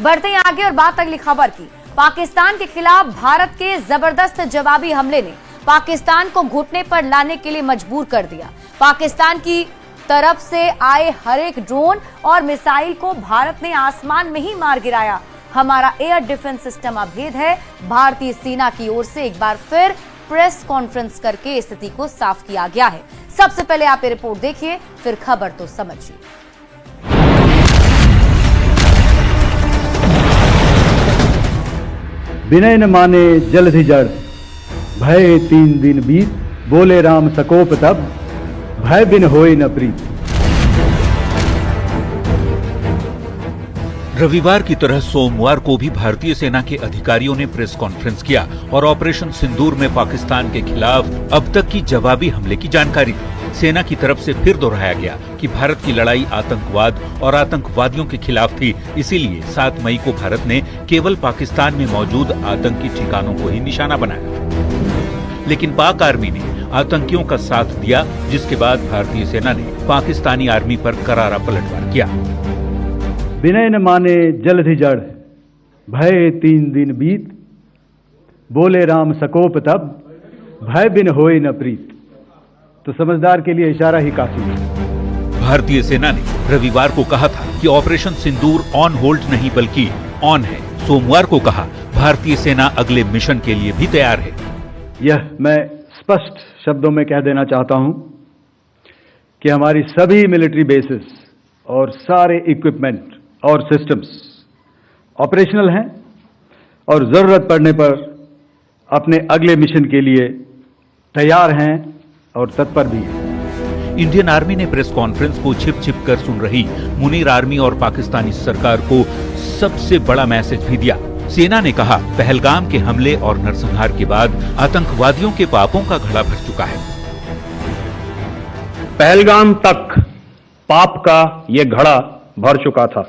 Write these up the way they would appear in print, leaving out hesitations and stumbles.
बढ़ते हैं आगे और बात अगली खबर की। पाकिस्तान के खिलाफ भारत के जबरदस्त जवाबी हमले ने पाकिस्तान को घुटने पर लाने के लिए मजबूर कर दिया। पाकिस्तान की तरफ से आए हर एक ड्रोन और मिसाइल को भारत ने आसमान में ही मार गिराया। हमारा एयर डिफेंस सिस्टम अभेद है। भारतीय सेना की ओर से एक बार फिर प्रेस कॉन्फ्रेंस करके स्थिति को साफ किया गया है। सबसे पहले आप ये रिपोर्ट देखिए, फिर खबर तो समझिए। विनय न माने जलधि जड़, भय 3 दिन बीत, बोले राम सकोप तब, भय बिन होए न प्रीत। रविवार की तरह सोमवार को भी भारतीय सेना के अधिकारियों ने प्रेस कॉन्फ्रेंस किया और ऑपरेशन सिंदूर में पाकिस्तान के खिलाफ अब तक की जवाबी हमले की जानकारी दी। सेना की तरफ से फिर दोहराया गया कि भारत की लड़ाई आतंकवाद और आतंकवादियों के खिलाफ थी, इसीलिए 7 मई को भारत ने केवल पाकिस्तान में मौजूद आतंकी ठिकानों को ही निशाना बनाया। लेकिन पाक आर्मी ने आतंकियों का साथ दिया, जिसके बाद भारतीय सेना ने पाकिस्तानी आर्मी पर करारा पलटवार किया। विनय न माने जलधि जड़, भय 3 दिन बीत, बोले राम सकोप तब, भय बिन होए न प्रीत। तो समझदार के लिए इशारा ही काफी है। भारतीय सेना ने रविवार को कहा था कि ऑपरेशन सिंदूर ऑन होल्ड नहीं बल्कि ऑन है। सोमवार को कहा भारतीय सेना अगले मिशन के लिए भी तैयार है। यह मैं स्पष्ट शब्दों में कह देना चाहता हूं कि हमारी सभी मिलिट्री बेसिस और सारे इक्विपमेंट और सिस्टम्स ऑपरेशनल हैं और जरूरत पड़ने पर अपने अगले मिशन के लिए तैयार हैं और तत्पर भी हैं। इंडियन आर्मी ने प्रेस कॉन्फ्रेंस को छिप छिप कर सुन रही मुनीर आर्मी और पाकिस्तानी सरकार को सबसे बड़ा मैसेज भी दिया। सेना ने कहा, पहलगाम के हमले और नरसंहार के बाद आतंकवादियों के पापों का घड़ा भर चुका है। पहलगाम तक पाप का ये घड़ा भर चुका था।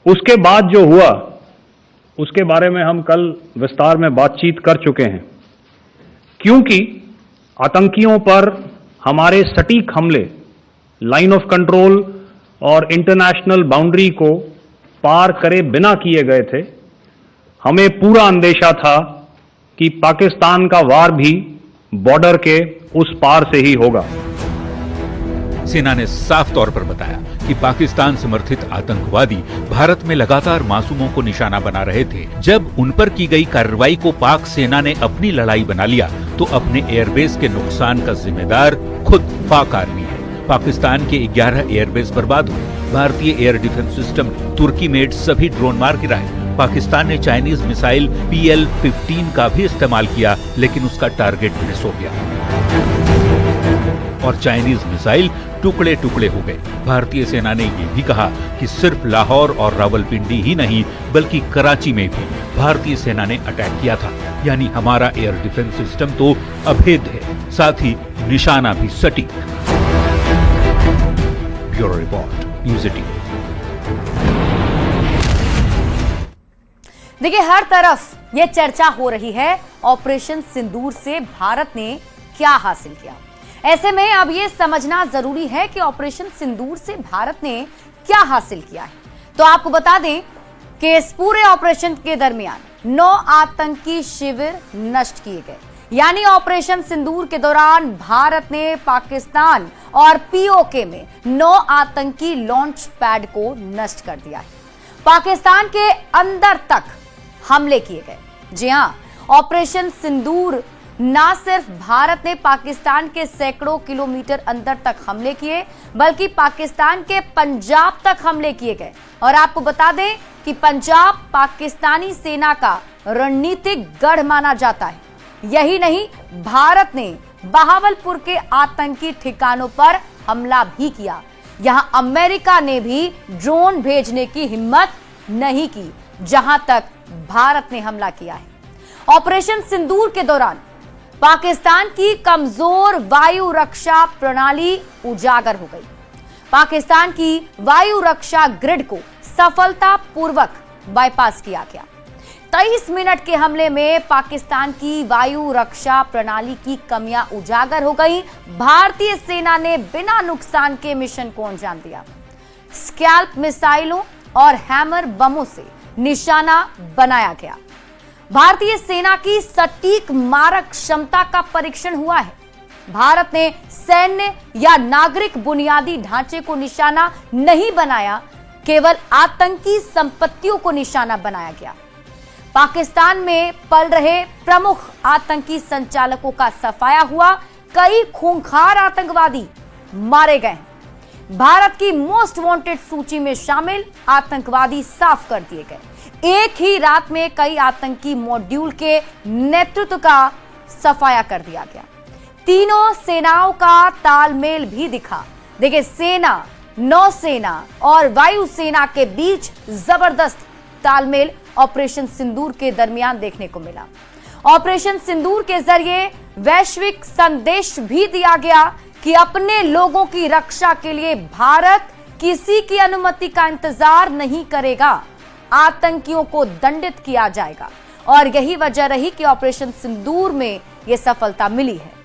उसके बाद जो हुआ उसके बारे में हम कल विस्तार में बातचीत कर चुके हैं। क्योंकि आतंकियों पर हमारे सटीक हमले लाइन ऑफ कंट्रोल और इंटरनेशनल बाउंड्री को पार करे बिना किए गए थे, हमें पूरा अंदेशा था कि पाकिस्तान का वार भी बॉर्डर के उस पार से ही होगा। सेना ने साफ तौर पर बताया कि पाकिस्तान समर्थित आतंकवादी भारत में लगातार मासूमों को निशाना बना रहे थे। जब उन पर की गई कार्रवाई को पाक सेना ने अपनी लड़ाई बना लिया तो अपने एयरबेस के नुकसान का जिम्मेदार खुद पाक आर्मी है। पाकिस्तान के 11 एयरबेस बर्बाद हुए। भारतीय एयर डिफेंस सिस्टम तुर्की मेड सभी ड्रोन मार गिराए। पाकिस्तान ने चाइनीज मिसाइल PL-15 का भी इस्तेमाल किया, लेकिन उसका टारगेट मिस हो गया और चाइनीज मिसाइल टुकड़े टुकड़े हो गए। भारतीय सेना ने ये भी कहा कि सिर्फ लाहौर और रावलपिंडी ही नहीं बल्कि कराची में भी भारतीय सेना ने अटैक किया था। यानी हमारा एयर डिफेंस सिस्टम तो अभेद है, साथ ही निशाना भी सटीक। Bureau report, news 18। देखिए, हर तरफ ये चर्चा हो रही है ऑपरेशन सिंदूर से भारत ने क्या हासिल किया। ऐसे में अब ये समझना जरूरी है कि ऑपरेशन सिंदूर से भारत ने क्या हासिल किया है। तो आपको बता दें कि इस पूरे ऑपरेशन के दरमियान 9 आतंकी शिविर नष्ट किए गए। यानी ऑपरेशन सिंदूर के दौरान भारत ने पाकिस्तान और POK में 9 आतंकी लॉन्च पैड को नष्ट कर दिया है। पाकिस्तान के अंदर तक हमले किए गए। जी हां, ऑपरेशन सिंदूर ना सिर्फ भारत ने पाकिस्तान के सैकड़ों किलोमीटर अंदर तक हमले किए, बल्कि पाकिस्तान के पंजाब तक हमले किए गए। और आपको बता दें कि पंजाब पाकिस्तानी सेना का रणनीतिक गढ़ माना जाता है। यही नहीं, भारत ने बहावलपुर के आतंकी ठिकानों पर हमला भी किया। यहां अमेरिका ने भी ड्रोन भेजने की हिम्मत नहीं की, जहां तक भारत ने हमला किया है। ऑपरेशन सिंदूर के दौरान पाकिस्तान की कमजोर वायु रक्षा प्रणाली उजागर हो गई। पाकिस्तान की वायु रक्षा ग्रिड को सफलतापूर्वक बाईपास किया गया। 23 मिनट के हमले में पाकिस्तान की वायु रक्षा प्रणाली की कमियां उजागर हो गई। भारतीय सेना ने बिना नुकसान के मिशन को अंजाम दिया। स्कैल्प मिसाइलों और हैमर बमों से निशाना बनाया गया। भारतीय सेना की सटीक मारक क्षमता का परीक्षण हुआ है। भारत ने सैन्य या नागरिक बुनियादी ढांचे को निशाना नहीं बनाया, केवल आतंकी संपत्तियों को निशाना बनाया गया। पाकिस्तान में पल रहे प्रमुख आतंकी संचालकों का सफाया हुआ, कई खूंखार आतंकवादी मारे गए। भारत की मोस्ट वांटेड सूची में शामिल आतंकवादी साफ कर दिए गए। एक ही रात में कई आतंकी मॉड्यूल के नेतृत्व का सफाया कर दिया गया। तीनों सेनाओं का तालमेल भी दिखा। देखिए, सेना, नौसेना और वायुसेना के बीच जबरदस्त तालमेल ऑपरेशन सिंदूर के दरमियान देखने को मिला। ऑपरेशन सिंदूर के जरिए वैश्विक संदेश भी दिया गया कि अपने लोगों की रक्षा के लिए भारत किसी की अनुमति का इंतजार नहीं करेगा, आतंकियों को दंडित किया जाएगा। और यही वजह रही कि ऑपरेशन सिंदूर में यह सफलता मिली है।